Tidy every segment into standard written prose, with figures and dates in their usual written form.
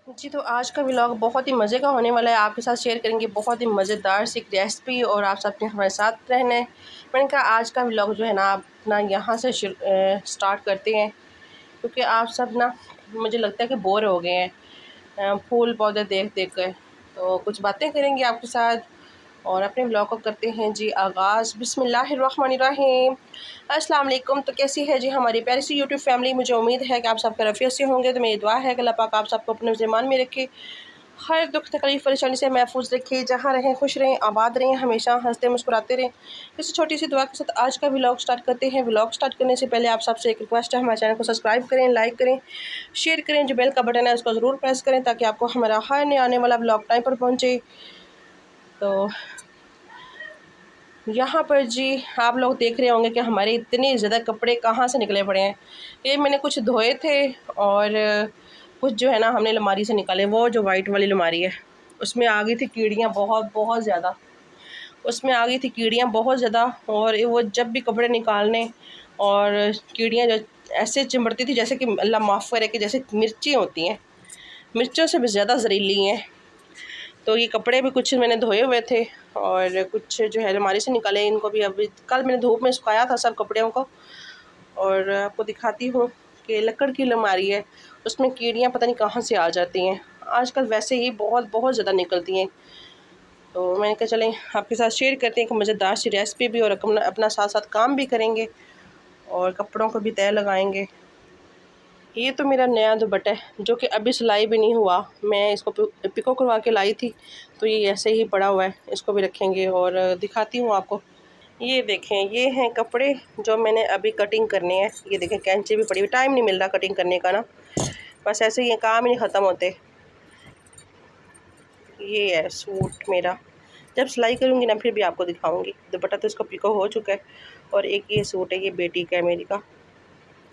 जी, तो आज का व्लॉग बहुत ही मज़े का होने वाला है। आपके साथ शेयर करेंगे बहुत ही मज़ेदार सी एक रेसिपी और आप सब ने हमारे साथ रहना है। मैंने कहा आज का व्लॉग जो है ना अपना यहाँ से स्टार्ट करते हैं, क्योंकि आप सब ना मुझे लगता है कि बोर हो गए हैं फूल पौधे देख देख कर। तो कुछ बातें करेंगे आपके साथ और अपने व्लॉग को करते हैं जी आगाज़। बिस्मिल्लाहिर्रहमानिर्रहीम। अस्सलाम वालेकुम। तो कैसी है जी हमारी प्यारी सी यूट्यूब फैमिली। मुझे उम्मीद है कि आप सब खैरियत से होंगे। तो मेरी दुआ है कि अल्लाह पाक आप सबको अपने ज़मान में रखे, हर दुख तकलीफ़ परेशानी से महफूज रखे, जहाँ रहें खुश रहें, आबाद रहें, हमेशा हंसते मुस्कुराते रहें। इस छोटी सी दुआ के साथ आज का व्लॉग स्टार्ट करते हैं। व्लॉग स्टार्ट करने से पहले आप सबसे एक रिक्वेस्ट है, हमारे चैनल को सब्सक्राइब करें, लाइक करें, शेयर करें, जो बेल का बटन है उसको ज़रूर प्रेस करें ताकि आपको हमारा हर नया आने वाला व्लॉग टाइम पर पहुँचे। तो यहाँ पर जी आप लोग देख रहे होंगे कि हमारे इतने ज़्यादा कपड़े कहाँ से निकले पड़े हैं। ये मैंने कुछ धोए थे और कुछ जो है ना हमने अलमारी से निकाले। वो जो वाइट वाली अलमारी है उसमें आ गई थी कीड़ियाँ बहुत ज़्यादा, उसमें आ गई थी कीड़ियाँ बहुत ज़्यादा। और वो जब भी कपड़े निकालने और कीड़ियाँ जो ऐसे चिंबड़ती थी जैसे कि अल्लाह माफ़ करे कि जैसे मिर्ची होती हैं, मिर्चों से भी ज़्यादा जहरीली हैं। तो ये कपड़े भी कुछ मैंने धोए हुए थे और कुछ जो है अलमारी से निकाले। इनको भी अभी कल मैंने धूप में सुखाया था सब कपड़ों को, और आपको दिखाती हूँ कि लकड़ की अलमारी है, उसमें कीड़ियाँ पता नहीं कहाँ से आ जाती हैं। आजकल वैसे ही बहुत ज़्यादा निकलती हैं। तो मैंने कहा चलें आपके साथ शेयर करते हैं कि मज़ेदार सी रेसिपी भी और अपना साथ साथ काम भी करेंगे और कपड़ों को भी तय लगाएंगे। ये तो मेरा नया दुपट्टा है जो कि अभी सिलाई भी नहीं हुआ। मैं इसको पिको करवा के लाई थी, तो ये ऐसे ही पड़ा हुआ है। इसको भी रखेंगे और दिखाती हूँ आपको। ये देखें, ये हैं कपड़े जो मैंने अभी कटिंग करने हैं। ये देखें कैंची भी पड़ी हुई, टाइम नहीं मिल रहा कटिंग करने का ना, बस ऐसे ही काम ही नहीं ख़त्म होते। ये है सूट मेरा, जब सिलाई करूँगी ना फिर भी आपको दिखाऊँगी। दुपट्टा तो इसको पिको हो चुका है। और एक ये सूट है, ये बेटी का है मेरी का,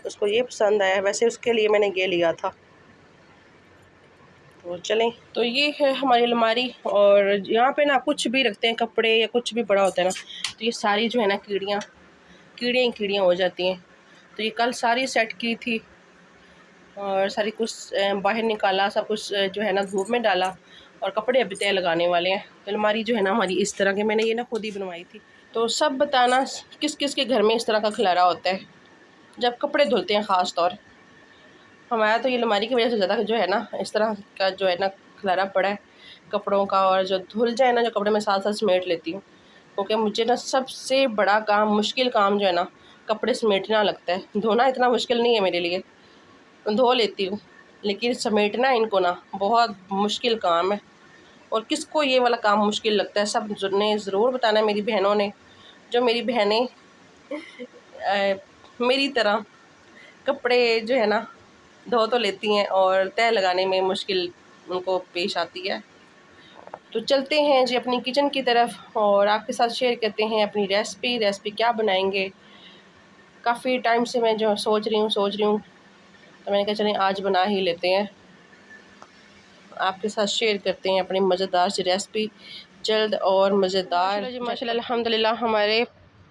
उसको ये पसंद आया, वैसे उसके लिए मैंने ये लिया था। तो चलें, तो ये है हमारी अलमारी और यहाँ पे ना कुछ भी रखते हैं कपड़े या कुछ भी पड़ा होता है ना, तो ये सारी जो है ना कीड़ियाँ हो जाती हैं। तो ये कल सारी सेट की थी और सारी कुछ बाहर निकाला, सब कुछ जो है ना धूप में डाला और कपड़े अभी तय लगाने वाले हैं। तो अलमारी जो है ना हमारी इस तरह की, मैंने ये ना खुद ही बनवाई थी। तो सब बताना किस किस के घर में इस तरह का खिलारा होता है जब कपड़े धुलते हैं ख़ास तौर। हमारा तो ये अलमारी की वजह से ज़्यादा जो है ना इस तरह का जो है ना खिलारा पड़ा है कपड़ों का। और जो धुल जाए ना जो कपड़े मैं साथ साथ समेट लेती हूँ, क्योंकि मुझे ना सबसे बड़ा काम, मुश्किल काम जो है ना कपड़े समेटना लगता है। धोना इतना मुश्किल नहीं है मेरे लिए, धो लेती हूँ, लेकिन समेटना इनको ना बहुत मुश्किल काम है। और किसको ये वाला काम मुश्किल लगता है सब ने ज़रूर बताना है। मेरी बहनों ने, जो मेरी बहनें मेरी तरह कपड़े जो है ना धो तो लेती हैं और तय लगाने में मुश्किल उनको पेश आती है। तो चलते हैं जी अपनी किचन की तरफ और आपके साथ शेयर करते हैं अपनी रेसिपी क्या बनाएंगे। काफ़ी टाइम से मैं जो सोच रही हूँ तो मैंने कहा चलें आज बना ही लेते हैं। आपके साथ शेयर करते हैं अपनी मज़ेदार सी रेसिपी, जल्द और मज़ेदार। जी माशाल्लाह अल्हम्दुलिल्लाह हमारे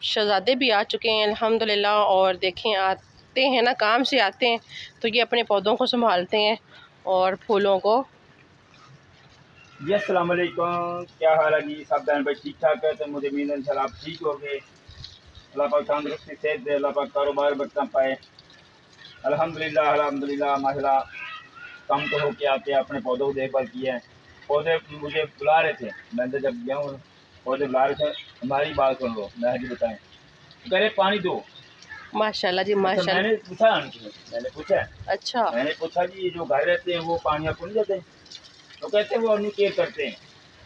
शहज़ादे भी आ चुके हैं अल्हम्दुलिल्लाह। और देखें आते हैं ना, काम से आते हैं तो ये अपने पौधों को संभालते हैं और फूलों को। जी अस्सलाम वालेकुम, क्या हाल है जी? सब बहन भाई ठीक ठाक है? तो मुझे उम्मीद है इंशाल्लाह आप ठीक हो गए। अल्लाह पाक तंदुरुस्ती सेहत दे, अल्लाह पाक कारोबार बरकत पाए। अल्हम्दुलिल्लाह माशाल्लाह काम तो होके आते हैं, अपने पौधों को देखभाल किया है। पौधे मुझे बुला रहे थे, मैं तो जब गया हूँ पौधे बुला रहे थे, हमारी बात सुन लो, मैं जी बताएं, कह रहे पानी दो। माशाल्लाह जी अच्छा माशाल्लाह। मैंने पूछा अच्छा, मैंने पूछा जी जो घर रहते हैं वो पानी आपको नहीं देते? तो कहते हैं वो अपनी केयर करते हैं,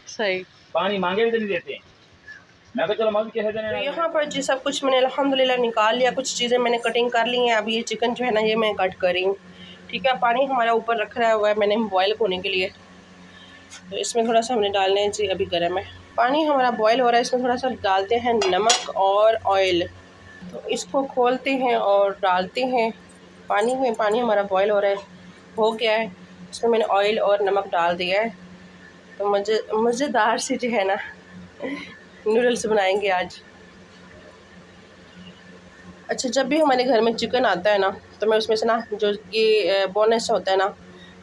सही। पानी मांगे भी तो नहीं देते। मैं तो चलो मम्मी कैसे देने तो लगे। यहाँ पर जी सब कुछ मैंने अल्हम्दुलिल्लाह निकाल लिया, कुछ चीज़ें मैंने कटिंग कर ली हैं। अभी ये चिकन जो है ना ये मैं कट कर रही हूँ। ठीक है, पानी हमारा ऊपर रखा हुआ है मैंने बॉयल होने के लिए। तो इसमें थोड़ा सा हमने डालना है जी, अभी गर्म है पानी हमारा बॉयल हो रहा है। इसमें थोड़ा सा डालते हैं नमक और ऑयल। तो इसको खोलते हैं और डालते हैं पानी में। पानी हमारा बॉयल हो रहा है, हो गया है। इसमें मैंने ऑयल और नमक डाल दिया है। तो मज़ेदार से जो है ना नूडल्स बनाएंगे आज। अच्छा, जब भी हमारे घर में चिकन आता है ना तो मैं उसमें से ना जो ये बोनस होता है ना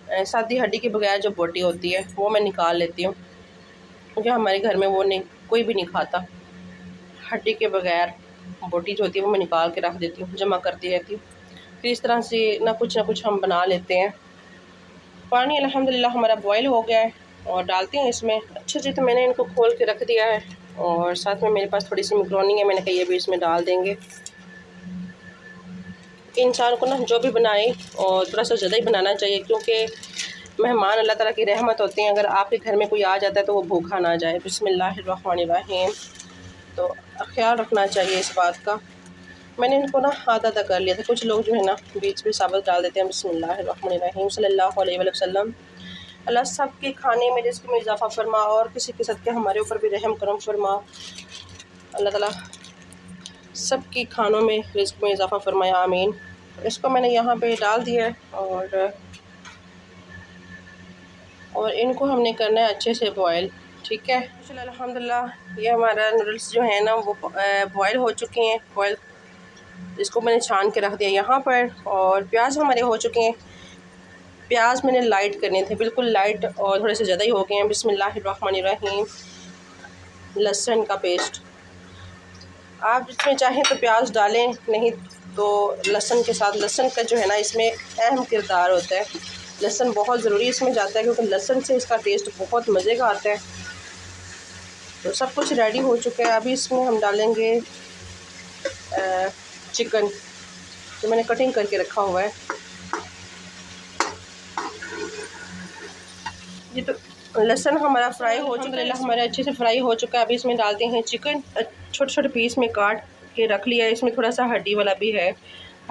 सादी हड्डी के बगैर जो बोटी होती है वो मैं निकाल लेती हूँ, क्योंकि हमारे घर में वो नहीं, कोई भी नहीं खाता। हड्डी के बगैर बोटी जो होती है वो मैं निकाल के रख देती हूँ, जमा करती रहती हूँ। फिर इस तरह से ना कुछ हम बना लेते हैं। पानी अल्हम्दुलिल्लाह हमारा बॉयल हो गया है और डालते हैं इसमें अच्छे से। तो मैंने इनको खोल के रख दिया है और साथ में मेरे पास थोड़ी सी मैकरोनी है, मैंने कहा ये भी इसमें डाल देंगे। इंसान को ना जो भी बनाए और थोड़ा सा ज़्यादा ही बनाना चाहिए, क्योंकि मेहमान अल्लाह ताला की रहमत होते हैं। अगर आपके घर में कोई आ जाता है तो वो भूखा ना जाए। बिस्मिल्लाहिर्रहमानिर्रहीम। तो ख्याल रखना चाहिए इस बात का। मैंने इनको ना आधा आधा कर लिया था। कुछ लोग जो है ना बीच में साबुत डाल देते हैं। बिस्मिल्लाहिर्रहमानिर्रहीम सल्लल्लाहु अलैहि वसल्लम। अल्लाह सब के खाने में, रिज़्क़ में इजाफ़ा फरमा और किसी के सदक़े हमारे ऊपर भी रहम करम फरमा। अल्लाह ताला सब के खानों में, रिज़्क़ में इजाफ़ा फरमाए, आमीन। इसको मैंने यहाँ पे डाल दिया है और इनको हमने करना है अच्छे से बॉयल। ठीक है, अल्हम्दुलिल्लाह ये हमारा नूडल्स जो है ना वो बॉयल हो चुके हैं। बॉयल, इसको मैंने छान के रख दिया यहाँ पर। और प्याज हमारे हो चुके हैं। प्याज मैंने लाइट करने थे, बिल्कुल लाइट और थोड़े से ज़्यादा ही हो गए हैं। बिस्मिल्लाहिर्रहमानिर्रहीम। लहसुन का पेस्ट, आप इसमें चाहें तो प्याज डालें, नहीं तो लहसुन के साथ। लहसुन का जो है ना इसमें अहम किरदार होता है। लहसुन बहुत ज़रूरी इसमें जाता है, क्योंकि लहसुन से इसका टेस्ट बहुत मज़े का आता है। तो सब कुछ रेडी हो चुका है। अभी इसमें हम डालेंगे चिकन जो मैंने कटिंग करके रखा हुआ है। ये तो लहसुन हमारा फ्राई हो चुका है, हमारा अच्छे से फ्राई हो चुका है। अभी इसमें डालते हैं चिकन। छोटे छोटे पीस में काट के रख लिया है। इसमें थोड़ा सा हड्डी वाला भी है।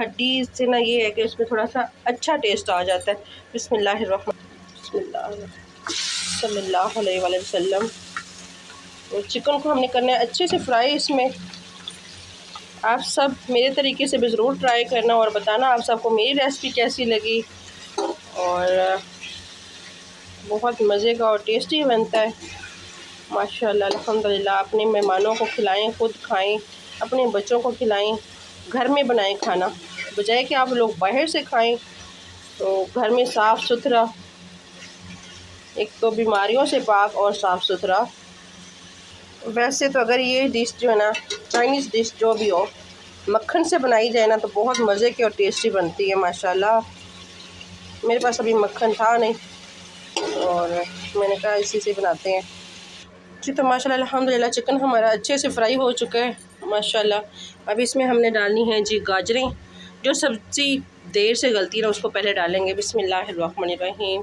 हड्डी से ना ये है कि इसमें थोड़ा सा अच्छा टेस्ट आ जाता है। बिस्मिल्लाह सल्लल्लाहु अलैहि वसल्लम। और चिकन को हमने करना है अच्छे से फ्राई। इसमें आप सब मेरे तरीके से भी ज़रूर ट्राई करना और बताना आप सबको मेरी रेसिपी कैसी लगी। और बहुत मज़े का और टेस्टी बनता है माशाल्लाह अल्हम्दुलिल्लाह। अपने मेहमानों को खिलाएं, खुद खाएं, अपने बच्चों को खिलाएं। घर में बनाएं खाना, बजाय कि आप लोग बाहर से खाएं। तो घर में साफ़ सुथरा, एक तो बीमारियों से पाक और साफ़ सुथरा। वैसे तो अगर ये डिश जो है ना, चाइनीज़ डिश जो भी हो, मक्खन से बनाई जाए ना तो बहुत मज़े की और टेस्टी बनती है माशाल्लाह। मेरे पास अभी मक्खन था नहीं और मैंने कहा इसी से बनाते हैं जी। तो माशाल्लाह अल्हम्दुलिल्लाह चिकन हमारा अच्छे से फ्राई हो चुका है माशाल्लाह। अब इसमें हमने डालनी है जी गाजरें। जो सब्ज़ी देर से गलती है ना उसको पहले डालेंगे। बिस्मिल्लाहिर्रहमानिर्रहीम।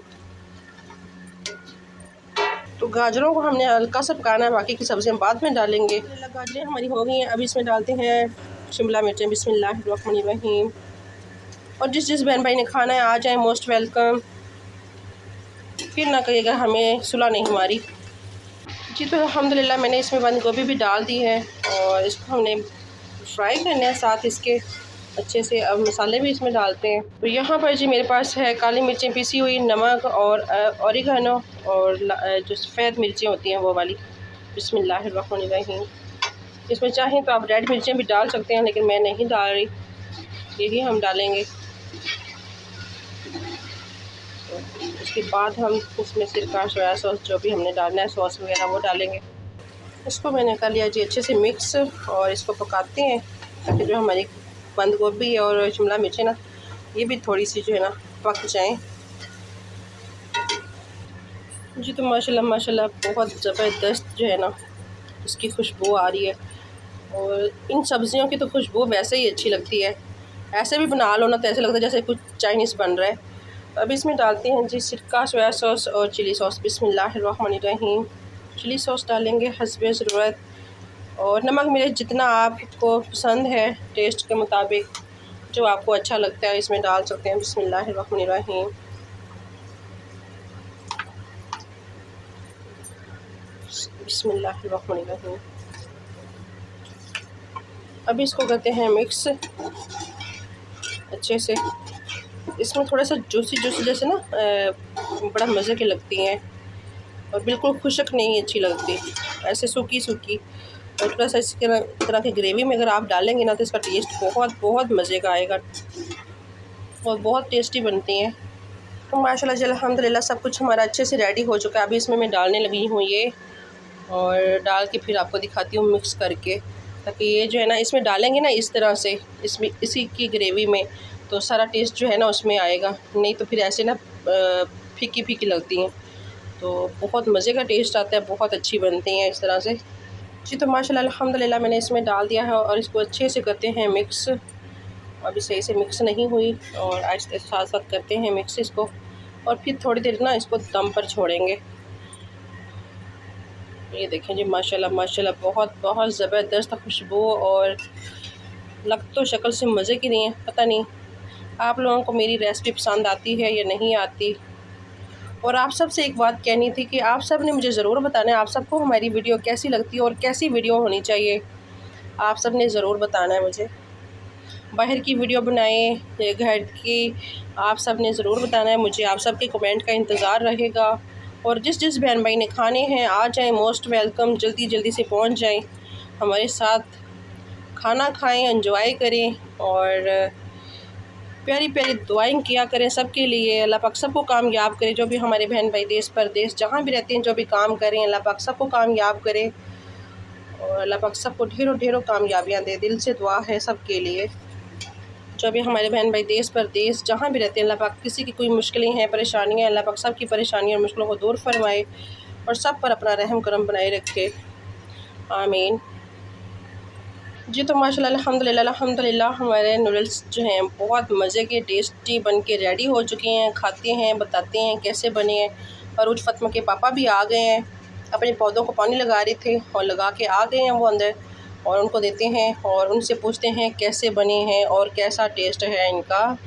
तो गाजरों को हमने हल्का सा पकाना है, बाकी की सब्ज़ियाँ बाद में डालेंगे। गाजरें हमारी हो गई हैं। अब इसमें डालते हैं शिमला मिर्चें। बिस्मिल्लाहिर्रहमानिर्रहीम। और जिस बहन भाई ने खाना है आ जाए, मोस्ट वेलकम। फिर ना कहिएगा हमें सुलह नहीं हमारी जी। तो अल्हम्दुलिल्लाह मैंने इसमें बंद गोभी भी डाल दी है और इसको हमने फ्राई करना है साथ इसके अच्छे से। अब मसाले भी इसमें डालते हैं। तो यहाँ पर जी मेरे पास है काली मिर्चें पिसी हुई, नमक और ऑरिगेनो और जो सफ़ेद मिर्चें होती हैं वो वाली। बिस्मिल्लाहिर्रहमानिर्रहीम। इसमें चाहें तो आप रेड मिर्चें भी डाल सकते हैं, लेकिन मैं नहीं डाल रही, यही हम डालेंगे। उसके बाद हम इसमें सिरका, सोया सॉस, जो भी हमने डालना है सॉस वगैरह वो डालेंगे। इसको मैंने कर लिया जी अच्छे से मिक्स और इसको पकाते हैं ताकि जो हमारी बंद गोभी और शिमला मिर्चें ना ये भी थोड़ी सी जो है ना पक जाएं जी। तो माशाल्लाह माशाल्लाह बहुत ज़बरदस्त जो है ना इसकी खुशबू आ रही है। और इन सब्ज़ियों की तो खुशबू वैसे ही अच्छी लगती है, ऐसे भी बना लो ना तो ऐसे लगता है जैसे कुछ चाइनीज़ बन रहा है। अब इसमें डालते हैं जी सिरका, सोया सॉस और चिली सॉस। बिस्मिल्लाहिर्रहमानिर्रहीम। चिली सॉस डालेंगे हस्बे ज़रूरत और नमक मिर्च जितना आपको पसंद है टेस्ट के मुताबिक, जो आपको अच्छा लगता है इसमें डाल सकते हैं। बिस्मिल्लाहिर्रहमानिर्रहीम। बिस्मिल्लाहिर्रहमानिर्रहीम। अब इसको करते हैं मिक्स अच्छे से। इसमें थोड़ा सा जूसी जैसे ना बड़ा मज़े की लगती हैं और बिल्कुल खुशक नहीं अच्छी लगती, ऐसे सूखी सूखी। और थोड़ा सा इसके तरह की ग्रेवी में अगर आप डालेंगे ना तो इसका टेस्ट बहुत बहुत मज़े का आएगा और बहुत टेस्टी बनती हैं। तो माशाल्लाह जी अल्हम्दुलिल्लाह सब कुछ हमारा अच्छे से रेडी हो चुका है। अभी इसमें मैं डालने लगी हूँ ये, और डाल के फिर आपको दिखाती हूँ मिक्स करके, ताकि ये जो है ना इसमें डालेंगे ना इस तरह से, इसमें इसी की ग्रेवी में, तो सारा टेस्ट जो है ना उसमें आएगा। नहीं तो फिर ऐसे ना फीकी फीकी लगती हैं, तो बहुत मज़े का टेस्ट आता है, बहुत अच्छी बनती हैं इस तरह से जी। तो माशाल्लाह अल्हम्दुलिल्लाह मैंने इसमें डाल दिया है और इसको अच्छे से करते हैं मिक्स। अभी सही से मिक्स नहीं हुई, और आहिस्ते साथ साथ करते हैं मिक्स इसको, और फिर थोड़ी देर ना इसको दम पर छोड़ेंगे। ये देखें जी माशाल्लाह माशाल्लाह बहुत बहुत ज़बरदस्त खुशबू, और लग तो शक्ल से मज़े की नहीं है। पता नहीं आप लोगों को मेरी रेसिपी पसंद आती है या नहीं आती। और आप सब से एक बात कहनी थी कि आप सब ने मुझे ज़रूर बताना है आप सबको हमारी वीडियो कैसी लगती है और कैसी वीडियो होनी चाहिए। आप सब ने ज़रूर बताना है मुझे, बाहर की वीडियो बनाएं या घर की, आप सब ने ज़रूर बताना है मुझे। आप सब के कमेंट का इंतज़ार रहेगा, और जिस जिस बहन भाई ने खाने हैं आ जाएं, मोस्ट वेलकम। जल्दी जल्दी से पहुंच जाएं, हमारे साथ खाना खाएं, एंजॉय करें, और प्यारी प्यारी दुआएं किया करें सबके लिए। अल्लाह पाक सबको कामयाब करे, जो भी हमारे बहन भाई देश परदेश जहाँ भी रहते हैं, जो भी काम करें, अल्लाह पाक सबको कामयाब करे, और अल्लाह पाक सबको ढेरों ढेरों कामयाबियाँ दे। दिल से दुआ है सबके लिए, जो भी हमारे बहन भाई देश परदेश जहाँ भी रहते हैं। अल्लाह पाक किसी की कोई मुश्किलें हैं, परेशानियाँ, अल्लाह पाक सब की परेशानियाँ और मुश्किलों को दूर फरमाए, और सब पर अपना रहम करम बनाए रखे, आमीन जी। तो माशाल्लाह अल्हम्दुलिल्लाह अल्हम्दुलिल्लाह हमारे नूडल्स जो हैं बहुत मज़े के टेस्टी बन के रेडी हो चुके हैं। खाते हैं, बताते हैं कैसे बने हैं। और उज फ़ातिमा के पापा भी आ गए हैं, अपने पौधों को पानी लगा रहे थे और लगा के आ गए हैं वो अंदर, और उनको देते हैं और उनसे पूछते हैं कैसे बने हैं और कैसा टेस्ट है इनका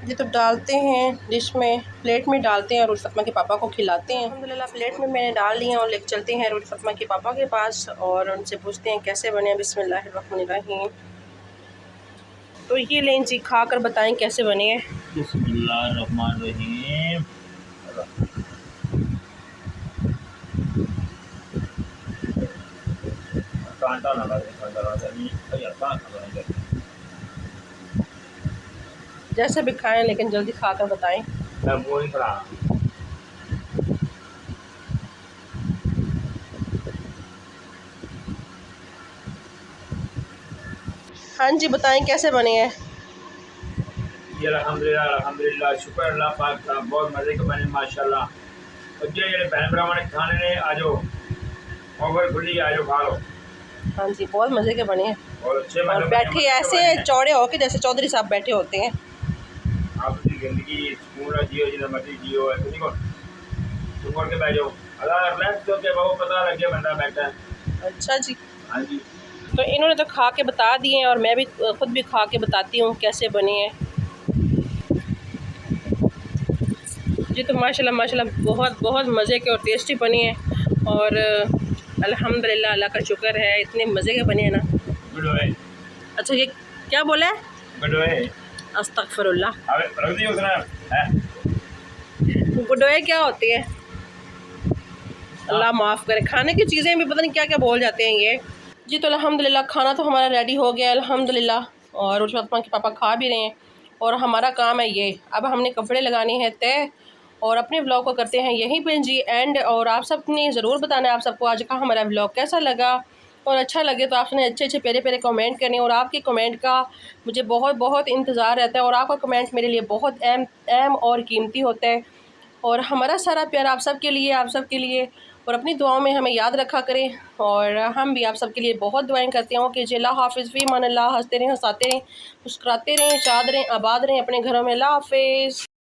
जी। तो डालते हैं डिश में, प्लेट में डालते हैं और उज फ़ातिमा के पापा को खिलाते हैं। अल्हम्दुलिल्लाह प्लेट में मैंने डाल दिए और लेकर चलते हैं उज फ़ातिमा के पापा के पास, और उनसे पूछते हैं कैसे बने। बिस्मिल्लाहिर्रहमानिर्रहीम। तो ये लें जी, खा कर बताएं कैसे बने हैं। बिस्मिल्लाहिर्रहमानिर्रहीम। कांटा लगा दे, कांटा लगा दे, यार कांटा लगा दे। जैसे भी खाएं, लेकिन जल्दी खा कर बताएं। मैं वो नहीं खा। हाँ जी, बताएं कैसे बने हैं। ये अल्हम्दुलिल्लाह अल्हम्दुलिल्लाह, शुक्र अल्लाह पाक का, बहुत मज़े के बने माशाल्लाह। और ये बहन भरावां ने खाने ने आ जाओ, ओवर खुली आ जाओ, खा लो। हाँ जी, बहुत मज़े के बने हैं, और अच्छे और बैठे ऐसे चौड़े होके जैसे चौधरी साहब बैठे होते हैं। आपकी ज़िंदगी सुकून जियो, जितना मर्जी जियो, किसी को चुप करके बैठ जाओ, अल्लाह रिलैक्स होके बहुत पता लगे बंदा बैठा है। अच्छा जी। हाँ जी। तो इन्होंने तो खा के बता दिए हैं, और मैं भी खुद भी खा के बताती हूँ कैसे बने हैं जी। तो माशाल्लाह माशाल्लाह बहुत बहुत मज़े के और टेस्टी बने हैं, और अल्हम्दुलिल्लाह अल्लाह का शुक्र है, इतने मज़े के बने हैं ना। अच्छा, ये क्या बोला है? अस्तगफिरुल्लाह। रख दियो उसने है। गुडोए क्या होती है? अल्लाह माफ़ करे, खाने की चीज़ें भी पता नहीं क्या क्या बोल जाते हैं ये जी। तो अल्हम्दुलिल्लाह खाना तो हमारा रेडी हो गया अल्हम्दुलिल्लाह, और उस फ़ातिमा के पापा खा भी रहे हैं, और हमारा काम है ये। अब हमने कपड़े लगाने हैं तय, और अपने व्लॉग को करते हैं यहीं पे जी एंड। और आप सब ने ज़रूर बताना है आप सबको आज का हमारा व्लॉग कैसा लगा, और अच्छा लगे तो आपने अच्छे अच्छे प्यारे प्यारे कमेंट करने, और आपके कमेंट का मुझे बहुत बहुत इंतज़ार रहता है, और आपका कमेंट मेरे लिए बहुत अहम और कीमती होता है, और हमारा सारा प्यार आप सब के लिए, आप सब के लिए। और अपनी दुआओं में हमें याद रखा करें, और हम भी आप सब के लिए बहुत दुआएं करते हैं कि अल्लाह हाफ़िज़, फ़ी अमान अल्लाह। हंसते रहें, हंसाते रहें, मुस्कुराते रहें, शाद रहें, आबाद रहें अपने घरों में। अल्लाह हाफ़िज़।